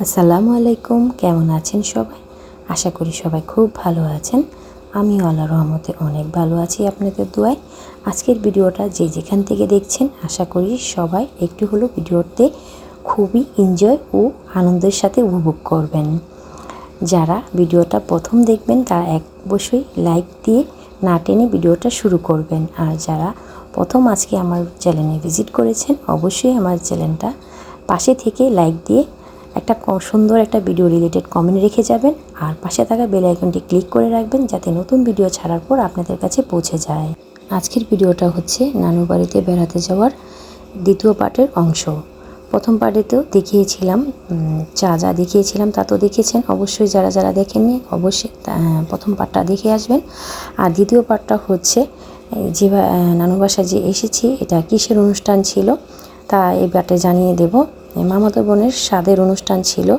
আসসালামু আলাইকুম, কেমন আছেন সবাই? আশা করি সবাই খুব ভালো আছেন। আমি আল্লাহর রহমতে অনেক ভালো আছি আপনাদের দোয়ায়। আজকের ভিডিওটা যে যেখান থেকে দেখছেন আশা করি সবাই একটু হলেও ভিডিওতে খুবই এনজয় ও আনন্দের সাথে উপভোগ করবেন। যারা ভিডিওটা প্রথম দেখবেন তারা অবশ্যই লাইক দিয়ে না টেনে ভিডিওটা শুরু করবেন। আর যারা প্রথম আজকে আমার চ্যানেলে ভিজিট করেছেন অবশ্যই আমার চ্যানেলটা পাশে থেকে লাইক দিয়ে একটা সুন্দর একটা ভিডিও রিলেটেড কমেন্ট রেখে যাবেন। আর পাশে থাকা বেল আইকনটি ক্লিক করে রাখবেন যাতে নতুন ভিডিও ছাড়ার পর আপনাদের কাছে পৌঁছে যায়। আজকের ভিডিওটা হচ্ছে নানুর বাড়িতে বেড়াতে যাওয়ার দ্বিতীয় পার্টের অংশ। প্রথম পার্টেতেও দেখিয়েছিলাম, যা দেখিয়েছিলাম তা তো দেখেছেন অবশ্যই। যারা যারা দেখেননি অবশ্যই প্রথম পার্টটা দেখে আসবেন। আর দ্বিতীয় পার্টটা হচ্ছে যে নানুর বাসায় যে এসেছি এটা কিসের অনুষ্ঠান ছিল তা এই পার্টে জানিয়ে দেব। মামাতো বোনের স্বাদের অনুষ্ঠান ছিল।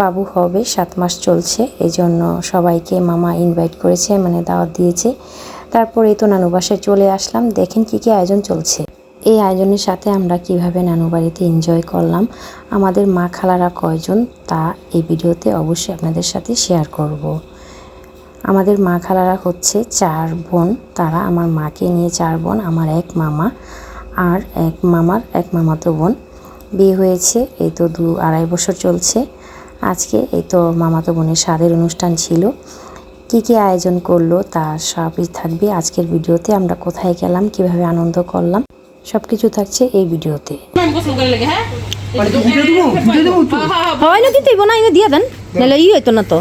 বাবু হবে 7 মাস চলছে, এই জন্য সবাইকে মামা ইনভাইট করেছে, মানে দাওয়াত দিয়েছে। তারপরে তো নানু বাসায় চলে আসলাম। দেখেন কী কী আয়োজন চলছে। এই আয়োজনের সাথে আমরা কিভাবে নানু বাড়িতে এনজয় করলাম, আমাদের মা খালারা কয়জন তা এই ভিডিওতে অবশ্যই আপনাদের সাথে শেয়ার করব। আমাদের মা খালারা হচ্ছে 4 বোন, তারা আমার মাকে নিয়ে 4 বোন, আমার এক মামা আর এক মামার এক মামাতো বোন। বিয়ে হয়েছে এই তো 2-2.5 বছর চলছে। আজকে এই তো মামাতো বোনের স্বাদের অনুষ্ঠান ছিল। কী কী আয়োজন করলো তা সবই থাকবে আজকের ভিডিওতে। আমরা কোথায় গেলাম, কিভাবে আনন্দ করলাম সব কিছু থাকছে এই ভিডিওতে। হয় না দিতে না এনে দিয়ে দেন, নাহলে ই হইতো না তো।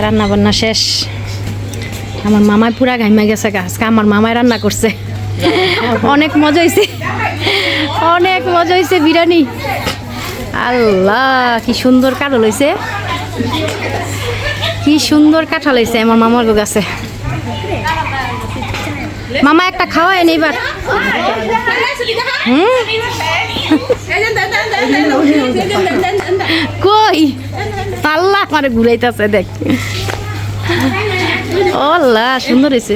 রান্না বান্না শেষ। আমার মামায় পুরা ঘাইমা গেছে, আজকে আমার মামায় রান্না করছে। অনেক মজা হয়েছে, অনেক মজা হয়েছে বিরিয়ানি। আল্লাহ কি সুন্দর কাঠল হয়েছে, কি সুন্দর কাঁঠাল হয়েছে আমার মামার গাছে। মামা একটা খাওয়ায় এবার। কই আল্লাহ আমারে ঘুরাইতেছে, দেখ আল্লাহ সুন্দর হয়েছে।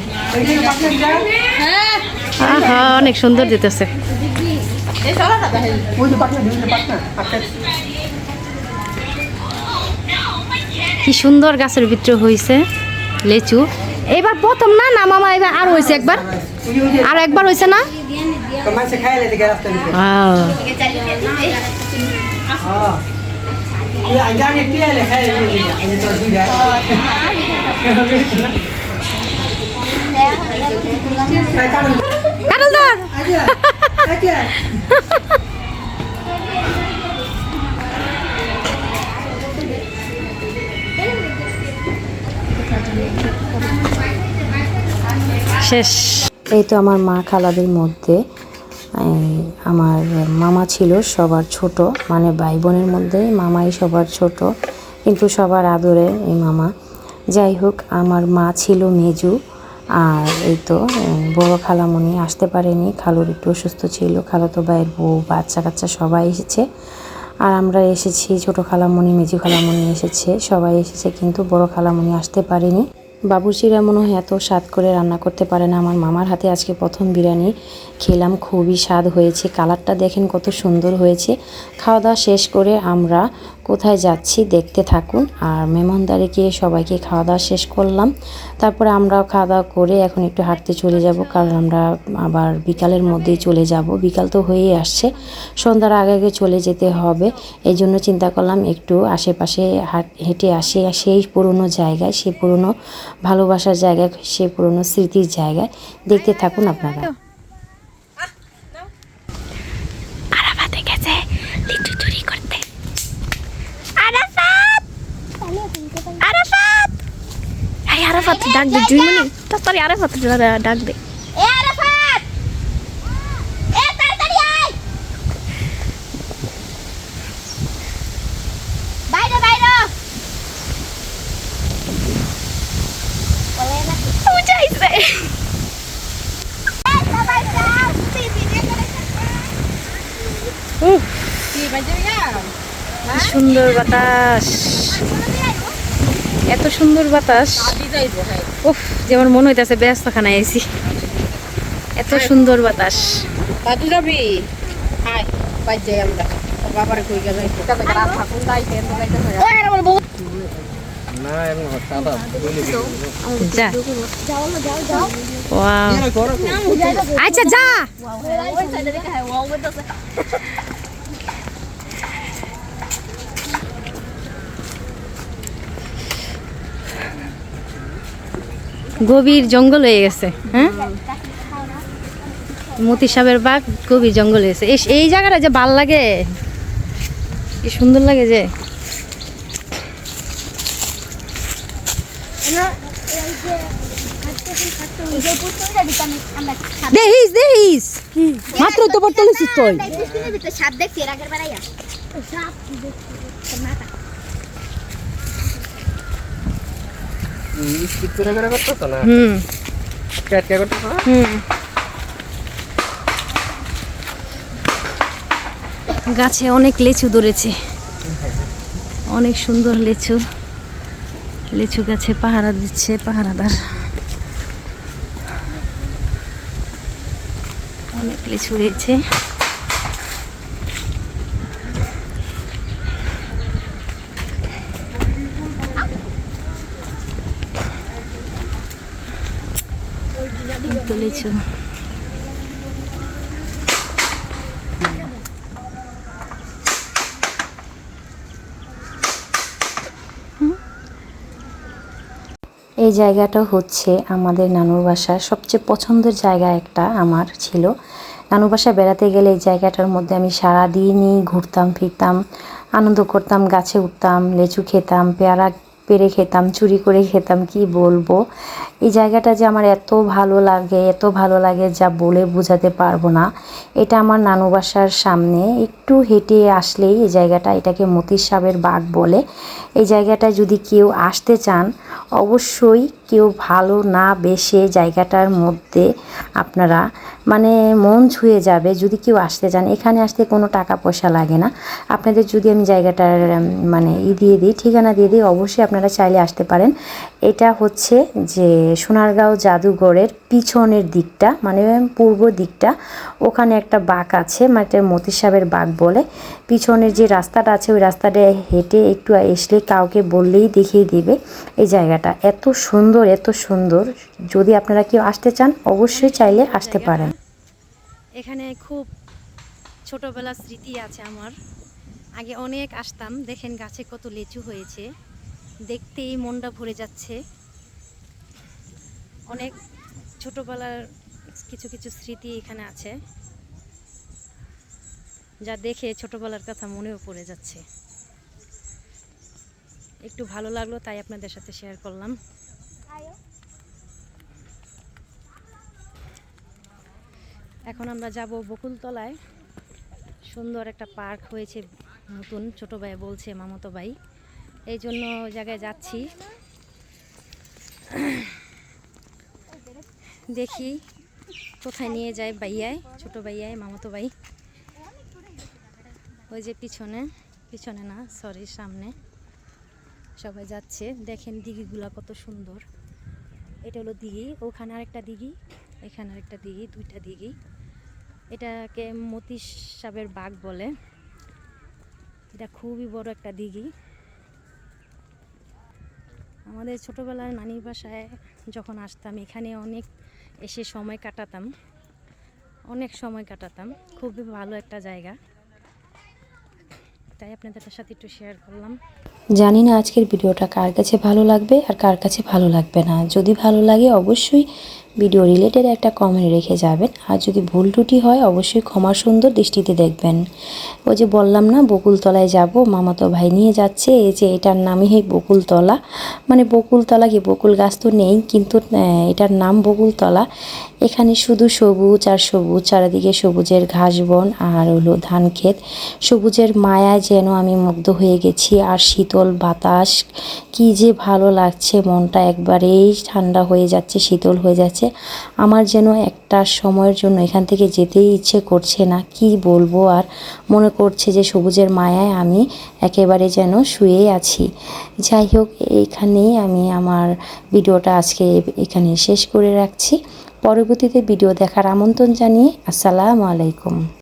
অনেক সুন্দর দিতেছে। কি সুন্দর গাছের ভিতরে হয়েছে লেচু। এবার প্রথম না না মামা, এবার আর হয়েছে একবার, আর একবার হয়েছে না। শেষ। এই তো আমার মা খালাদের মধ্যে আমার মামা ছিল সবার ছোট, মানে ভাই বোনের মধ্যে মামাই সবার ছোট, কিন্তু সবার আদরের এই মামা। যাই হোক, আমার মা ছিল মেজু। আর এই তো বড় খালামণি আসতে পারেনি, খালুর একটু অসুস্থ ছিল। খালাতো ভাইয়ের বউ বাচ্চা কাচ্চা সবাই এসেছে। আর আমরা এসেছি, ছোট খালামণি মেজু খালামণি এসেছে, সবাই এসেছে, কিন্তু বড় খালামণি আসতে পারেনি। বাবুর্চিরা মনে হয় এত স্বাদ করে রান্না করতে পারে না। আমার মামার হাতে আজকে প্রথম বিরিয়ানি খেলাম, খুবই স্বাদ হয়েছে। কালারটা দেখেন কত সুন্দর হয়েছে। খাওয়া দাওয়া শেষ করে আমরা কোথায় যাচ্ছি দেখতে থাকুন। আর মেহমানদারিকে সবাইকে খাওয়া দাওয়া শেষ করলাম। তারপরে আমরাও খাওয়া দাওয়া করে এখন একটু হাঁটতে চলে যাব, কারণ আমরা আবার বিকালের মধ্যেই চলে যাব। বিকাল তো হয়েই আসছে, সন্ধ্যার আগে আগে চলে যেতে হবে। এই জন্য চিন্তা করলাম একটু আশেপাশে হেঁটে আসি, সেই পুরনো জায়গায়, সেই পুরনো ভালোবাসার জায়গায়, সেই পুরনো স্মৃতির জায়গায়। দেখতে থাকুন আপনারা। আরাফাতে গেছে লিচু চুরি করতে। আরাফাত, আরাফাত, এই আরাফাত ডাক দে, জুইমনি তাড়াতাড়ি আরাফাত ডাক দে। এ আরাফাত, এ তাড়াতাড়ি আয়, বাইরে বাইরে। উফ, কি সুন্দর বাতাস, এত সুন্দর বাতাস। উফ, যেমন মনে হইতেছে ব্যস্তখানায় আইছি, এত সুন্দর বাতাস। দাদু যাবি হাই বাই যাই আমরা বাবারে কই গেল রাত থাকুন দাইতে না এমন সাদা যা ওয়াও, আচ্ছা যা। গভীর জঙ্গল হয়ে গেছে। হ্যাঁ, মতি সাহেবের বাগ গভীর জঙ্গল হয়েছে। এই জায়গাটা যে ভাল লাগে, কি সুন্দর লাগে যে। দেখিস দেখিস মাত্র তো পড়তে তুই সাপ দেখছি এর আগের বেড়াইয়া স্কিপ করে করে করতেছ না হুম ক্যাটকা করতেছ না হুম। গাছে অনেক লিচু ধরেছে, অনেক সুন্দর লিচু। লিচু গাছে পাহারা দিচ্ছে পাহারাদার। অনেক লিচু রয়েছে। লিচু এই জায়গাটা হচ্ছে আমাদের নানুর বাসার সবচেয়ে পছন্দের জায়গা একটা আমার ছিল। নানুর বাসায় বেড়াতে গেলে এই জায়গাটার মধ্যে আমি সারাদিনই ঘুরতাম ফিরতাম, আনন্দ করতাম, গাছে উঠতাম, লিচু খেতাম, পেয়ারা পেরে খেতাম, চুরি করে খেতাম। কি বলবো, এই জায়গাটা যে আমার এত ভালো লাগে, এত ভালো লাগে যা বলে বোঝাতে পারবো না। এটা আমার নানু বাসার সামনে, একটু হেঁটে আসলেই এই জায়গাটা, এটাকে মতির সাহেবের বাগ বলে। এই জায়গাটা যদি কেউ আসতে চান, অবশ্যই কেউ ভালো না বেশে জায়গাটার মধ্যে আপনারা মানে মন ছুঁয়ে যাবে যদি কেউ আসতে চান। এখানে আসতে কোনো টাকা পয়সা লাগে না। আপনাদের যদি আমি জায়গাটার মানে দিয়ে দিই, ঠিকানা দিয়ে দিই, অবশ্যই আপনারা চাইলে আসতে পারেন। এটা হচ্ছে যে সোনারগাঁও জাদুঘরের পিছনের দিকটা, মানে পূর্ব দিকটা, ওখানে একটা বাগ আছে, মানে এটা মতি সাহেবের বাগ বলে। পিছনের যে রাস্তাটা আছে, ওই রাস্তাটা হেঁটে একটু আসলে কাউকে বললেই দেখিয়ে দিবে এই জায়গাটা। এত সুন্দর, এত সুন্দর। যদি আপনারা কেউ আসতে চান, অবশ্যই চাইলে আসতে পারেন। এখানে খুব ছোটবেলার স্মৃতি আছে আমার। আগে অনেক আসতাম। দেখেন গাছে কত লিচু হয়েছে, দেখতেই মনটা ভরে যাচ্ছে। অনেক ছোটবেলার কিছু কিছু স্মৃতি এখানে আছে, যা দেখে ছোটবেলার কথা মনেও পড়ে যাচ্ছে। একটু ভালো লাগলো তাই আপনাদের সাথে শেয়ার করলাম। এখন আমরা যাব বকুলতলায়। সুন্দর একটা পার্ক হয়েছে নতুন, ছোট ভাই বলছে, মামাতো ভাই, এই জন্য জায়গায় যাচ্ছি। দেখি কোথায় নিয়ে যায় ভাইয়াই, ছোট ভাইয়াই, মামাতো ভাই। ওই যে পিছনে, পিছনে না সরি সামনে সবাই যাচ্ছে। দেখেন দিঘিগুলা কত সুন্দর। এটা হলো দিঘি, ওখানে আরেকটা দিঘি, এখানে আরেকটা দিঘি, দুইটা দিঘি। এটাকে মতি সাহেবের বাগ বলে। এটা খুবই বড় একটা দিঘি। আমাদের ছোটবেলার নানির বাসায় যখন আসতাম, এখানে অনেক এসে সময় কাটাতাম, অনেক সময় কাটাতাম। খুবই ভালো একটা জায়গা, তাই আপনাদের সাথে একটু শেয়ার করলাম। জানি না আজকের ভিডিওটা কার কাছে ভালো লাগবে আর কার কাছে ভালো লাগবে না। যদি ভালো লাগে অবশ্যই ভিডিও রিলেটেড একটা কমেন্ট রেখে যাবেন। আর যদি ভুল ত্রুটি হয় অবশ্যই ক্ষমা সুন্দর দৃষ্টিতে দেখবেন। ওই যে বললাম না বকুলতলায় যাব, মামাতো ভাই নিয়ে যাচ্ছে। এই যে এটার নামই হয় বকুলতলা, মানে বকুলতলা কি, বকুল গাছ তো নেই কিন্তু এটার নাম বকুলতলা। এখানে শুধু সবুজ আর সবুজ, চারিদিকে সবুজের ঘাস বন আর হলো ধান ক্ষেত। সবুজের মায়ায় যেন আমি মুগ্ধ হয়ে গেছি। আর শীতল বাতাস, কি যে ভালো লাগছে, মনটা একবারেই ঠান্ডা হয়ে যাচ্ছে, শীতল হয়ে যাচ্ছে। লাগছে। আমার যেন একটা সময়ের জন্য এখান থেকে যেতেই ইচ্ছে করছে না, কি বলবো আর। মনে করছে যে সবুজের মায়ায় আমি একেবারে যেন শুয়ে আছি। যাই হোক, এইখানেই আমি আমার ভিডিওটা আজকে এখানে শেষ করে রাখছি। পরবর্তীতে ভিডিও দেখার আমন্ত্রণ জানিয়ে আসসালামু আলাইকুম।